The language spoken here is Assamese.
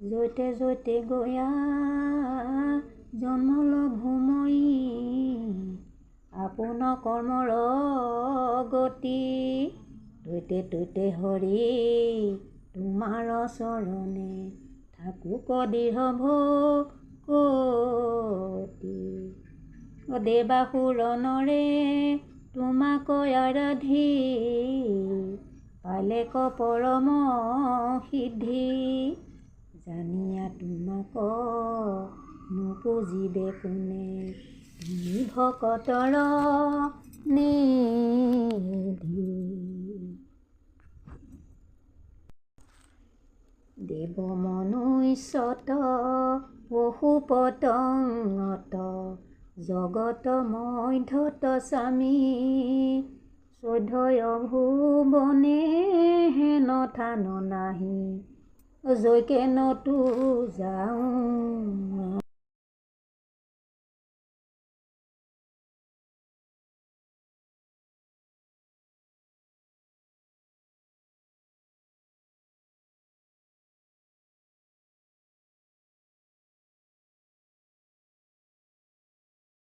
জৈতে জৈতে গয়া জন্মল ভূমই আপোন কৰ্মৰ গতি তৈতে তৈতে হৰি তোমাৰ চৰণে থাকুক দৃঢ় ভকতি দেৱাসুৰ নৰে তোমাক আৰাধি পালে ক পৰম সিদ্ধি জানিয়া তোমাক নুপুজিবে কোনে তুমি ভকতৰ নিধি দেৱ মনুষ্যত পশু পতংগত জগত মধ্যত স্বামী চৈধ্যয় ভুৱনে হেন থান নাহি জৈকে নতু যাওঁ